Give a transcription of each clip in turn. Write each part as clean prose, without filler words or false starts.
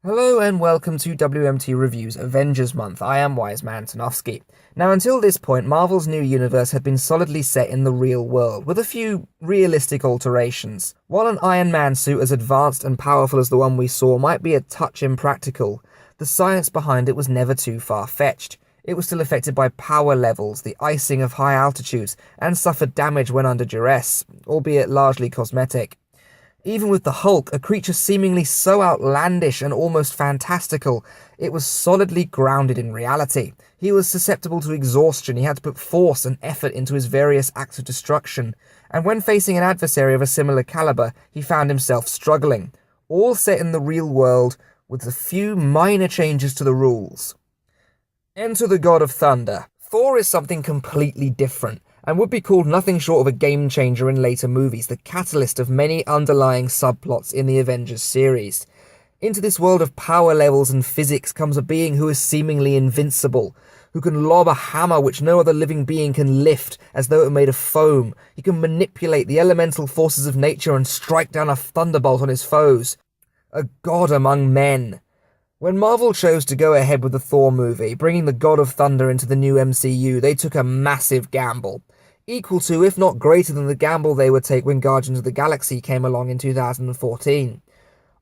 Hello and welcome to WMT Reviews Avengers Month. I am Wiseman Tanofsky. Now, until this point, Marvel's new universe had been solidly set in the real world, with a few realistic alterations. While an Iron Man suit as advanced and powerful as the one we saw might be a touch impractical, the science behind it was never too far-fetched. It was still affected by power levels, the icing of high altitudes, and suffered damage when under duress, albeit largely cosmetic. Even with the Hulk, a creature seemingly so outlandish and almost fantastical, it was solidly grounded in reality. He was susceptible to exhaustion, he had to put force and effort into his various acts of destruction, and when facing an adversary of a similar caliber, he found himself struggling. All set in the real world, with a few minor changes to the rules. Enter the God of Thunder. Thor is something completely different, and would be called nothing short of a game-changer in later movies, the catalyst of many underlying subplots in the Avengers series. Into this world of power levels and physics comes a being who is seemingly invincible, who can lob a hammer which no other living being can lift as though it were made of foam. He can manipulate the elemental forces of nature and strike down a thunderbolt on his foes. A god among men. When Marvel chose to go ahead with the Thor movie, bringing the God of Thunder into the new MCU, they took a massive gamble. Equal to, if not greater than the gamble they would take when Guardians of the Galaxy came along in 2014.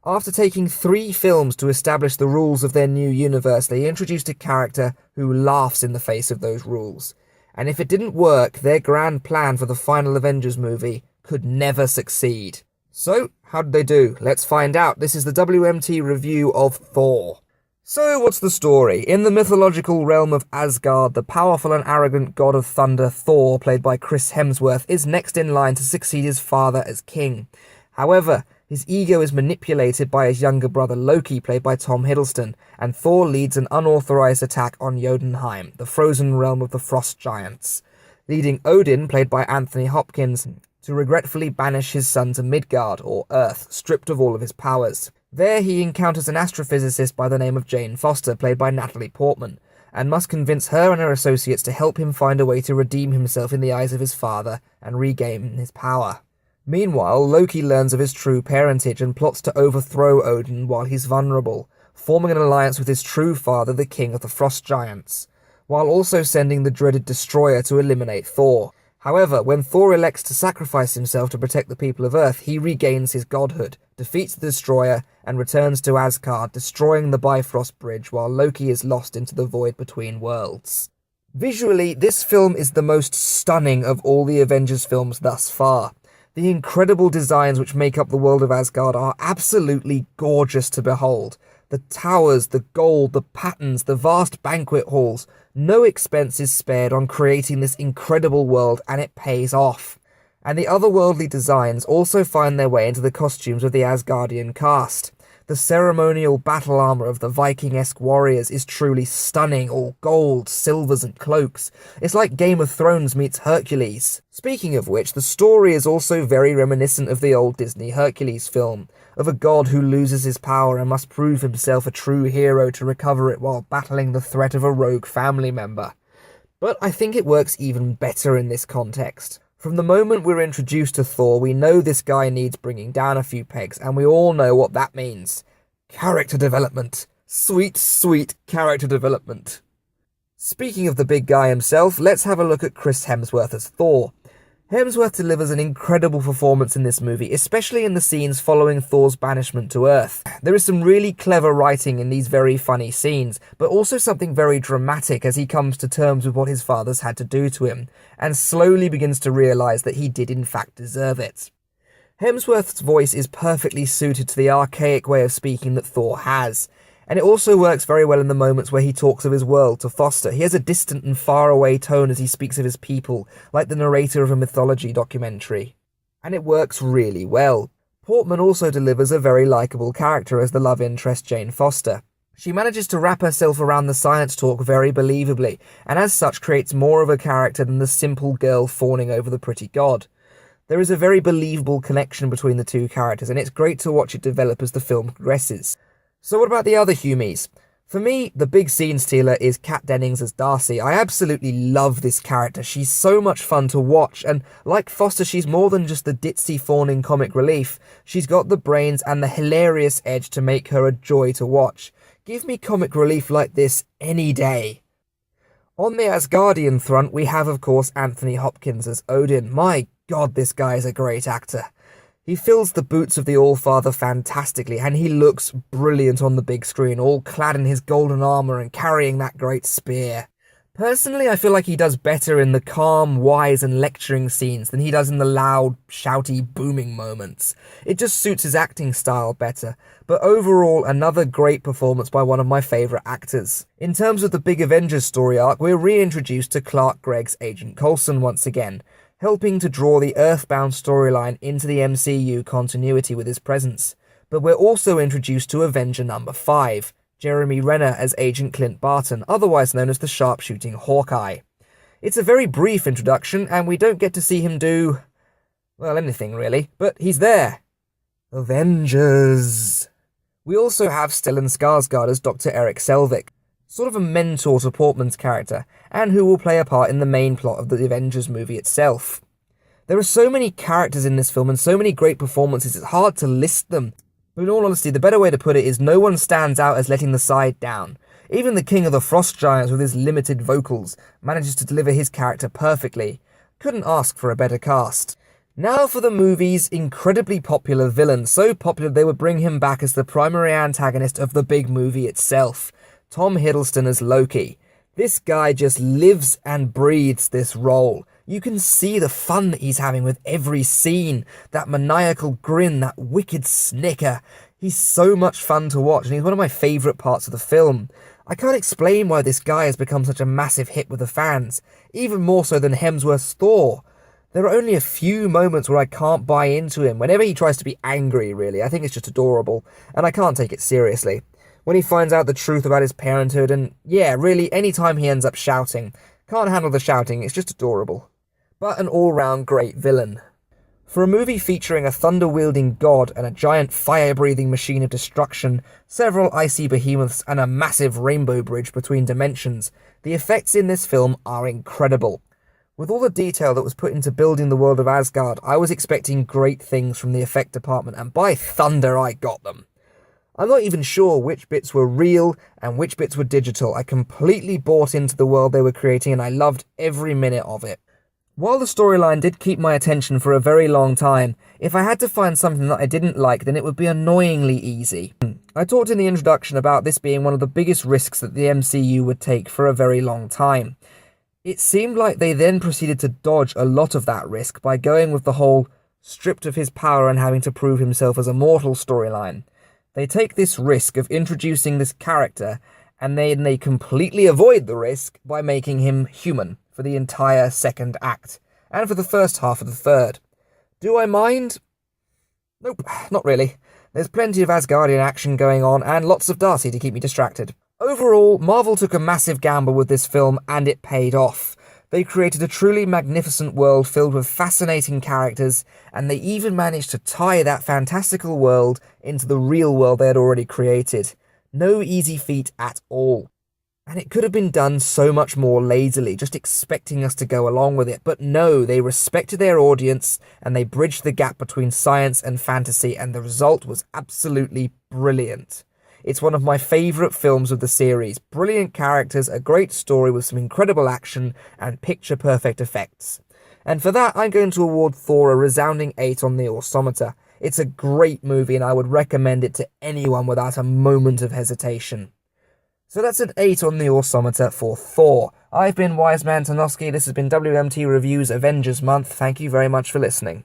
After taking 3 films to establish the rules of their new universe, they introduced a character who laughs in the face of those rules. And if it didn't work, their grand plan for the final Avengers movie could never succeed. So, how did they do? Let's find out. This is the WMT review of Thor. So, what's the story? In the mythological realm of Asgard, the powerful and arrogant god of thunder, Thor, played by Chris Hemsworth, is next in line to succeed his father as king. However, his ego is manipulated by his younger brother Loki, played by Tom Hiddleston, and Thor leads an unauthorized attack on Jotunheim, the frozen realm of the frost giants, leading Odin, played by Anthony Hopkins, to regretfully banish his son to Midgard, or Earth, stripped of all of his powers. There he encounters an astrophysicist by the name of Jane Foster, played by Natalie Portman, and must convince her and her associates to help him find a way to redeem himself in the eyes of his father and regain his power. Meanwhile, Loki learns of his true parentage and plots to overthrow Odin while he's vulnerable, forming an alliance with his true father, the king of the frost giants, while also sending the dreaded Destroyer to eliminate Thor. However, when Thor elects to sacrifice himself to protect the people of Earth, he regains his godhood, defeats the Destroyer, and returns to Asgard, destroying the Bifrost Bridge while Loki is lost into the void between worlds. Visually, this film is the most stunning of all the Avengers films thus far. The incredible designs which make up the world of Asgard are absolutely gorgeous to behold. The towers, the gold, the patterns, the vast banquet halls. No expense is spared on creating this incredible world, and it pays off. And the otherworldly designs also find their way into the costumes of the Asgardian cast. The ceremonial battle armor of the Viking-esque warriors is truly stunning, all gold, silvers and cloaks. It's like Game of Thrones meets Hercules. Speaking of which, the story is also very reminiscent of the old Disney Hercules film, of a god who loses his power and must prove himself a true hero to recover it while battling the threat of a rogue family member. But I think it works even better in this context. From the moment we're introduced to Thor, we know this guy needs bringing down a few pegs, and we all know what that means. Character development. Sweet, sweet character development. Speaking of the big guy himself, let's have a look at Chris Hemsworth as Thor. Hemsworth delivers an incredible performance in this movie, especially in the scenes following Thor's banishment to Earth. There is some really clever writing in these very funny scenes, but also something very dramatic as he comes to terms with what his father's had to do to him, and slowly begins to realise that he did in fact deserve it. Hemsworth's voice is perfectly suited to the archaic way of speaking that Thor has, and it also works very well in the moments where he talks of his world to Foster. He has a distant and faraway tone as he speaks of his people, like the narrator of a mythology documentary. And it works really well. Portman also delivers a very likeable character as the love interest Jane Foster. She manages to wrap herself around the science talk very believably, and as such creates more of a character than the simple girl fawning over the pretty god. There is a very believable connection between the two characters, and it's great to watch it develop as the film progresses. So what about the other Humies? For me, the big scene stealer is Kat Dennings as Darcy. I absolutely love this character. She's so much fun to watch, and like Foster, she's more than just the ditzy fawning comic relief. She's got the brains and the hilarious edge to make her a joy to watch. Give me comic relief like this any day. On the Asgardian front, we have, of course, Anthony Hopkins as Odin. My God, this guy is a great actor. He fills the boots of the All-Father fantastically, and he looks brilliant on the big screen, all clad in his golden armour and carrying that great spear. Personally, I feel like he does better in the calm, wise and lecturing scenes than he does in the loud, shouty, booming moments. It just suits his acting style better, but overall, another great performance by one of my favourite actors. In terms of the big Avengers story arc, we're reintroduced to Clark Gregg's Agent Coulson once again, helping to draw the Earthbound storyline into the MCU continuity with his presence. But we're also introduced to Avenger number 5, Jeremy Renner as Agent Clint Barton, otherwise known as the sharpshooting Hawkeye. It's a very brief introduction, and we don't get to see him do, well, anything really, but he's there. Avengers. We also have Stellan Skarsgård as Dr. Eric Selvig, sort of a mentor to Portman's character, and who will play a part in the main plot of the Avengers movie itself. There are so many characters in this film and so many great performances, it's hard to list them. But in all honesty, the better way to put it is no one stands out as letting the side down. Even the King of the Frost Giants, with his limited vocals, manages to deliver his character perfectly. Couldn't ask for a better cast. Now for the movie's incredibly popular villain, so popular they would bring him back as the primary antagonist of the big movie itself. Tom Hiddleston as Loki. This guy just lives and breathes this role. You can see the fun that he's having with every scene, that maniacal grin, that wicked snicker. He's so much fun to watch, and he's one of my favourite parts of the film. I can't explain why this guy has become such a massive hit with the fans, even more so than Hemsworth's Thor. There are only a few moments where I can't buy into him, whenever he tries to be angry, really. I think it's just adorable, and I can't take it seriously. When he finds out the truth about his parenthood, and yeah, really, any time he ends up shouting. Can't handle the shouting, it's just adorable. But an all-round great villain. For a movie featuring a thunder-wielding god and a giant fire-breathing machine of destruction, several icy behemoths and a massive rainbow bridge between dimensions, the effects in this film are incredible. With all the detail that was put into building the world of Asgard, I was expecting great things from the effect department, and by thunder I got them. I'm not even sure which bits were real and which bits were digital. I completely bought into the world they were creating and I loved every minute of it. While the storyline did keep my attention for a very long time, if I had to find something that I didn't like, then it would be annoyingly easy. I talked in the introduction about this being one of the biggest risks that the MCU would take for a very long time. It seemed like they then proceeded to dodge a lot of that risk by going with the whole stripped of his power and having to prove himself as a mortal storyline. They take this risk of introducing this character, and then they completely avoid the risk by making him human for the entire second act, and for the first half of the third. Do I mind? Nope, not really. There's plenty of Asgardian action going on, and lots of Darcy to keep me distracted. Overall, Marvel took a massive gamble with this film, and it paid off. They created a truly magnificent world filled with fascinating characters, and they even managed to tie that fantastical world into the real world they had already created. No easy feat at all. And it could have been done so much more lazily, just expecting us to go along with it. But no, they respected their audience, and they bridged the gap between science and fantasy, and the result was absolutely brilliant. It's one of my favourite films of the series. Brilliant characters, a great story with some incredible action, and picture-perfect effects. And for that, I'm going to award Thor a resounding 8 on the Awesommeter. It's a great movie, and I would recommend it to anyone without a moment of hesitation. So that's an 8 on the Awesommeter for Thor. I've been Wiseman Tanofsky. This has been WMT Reviews Avengers Month. Thank you very much for listening.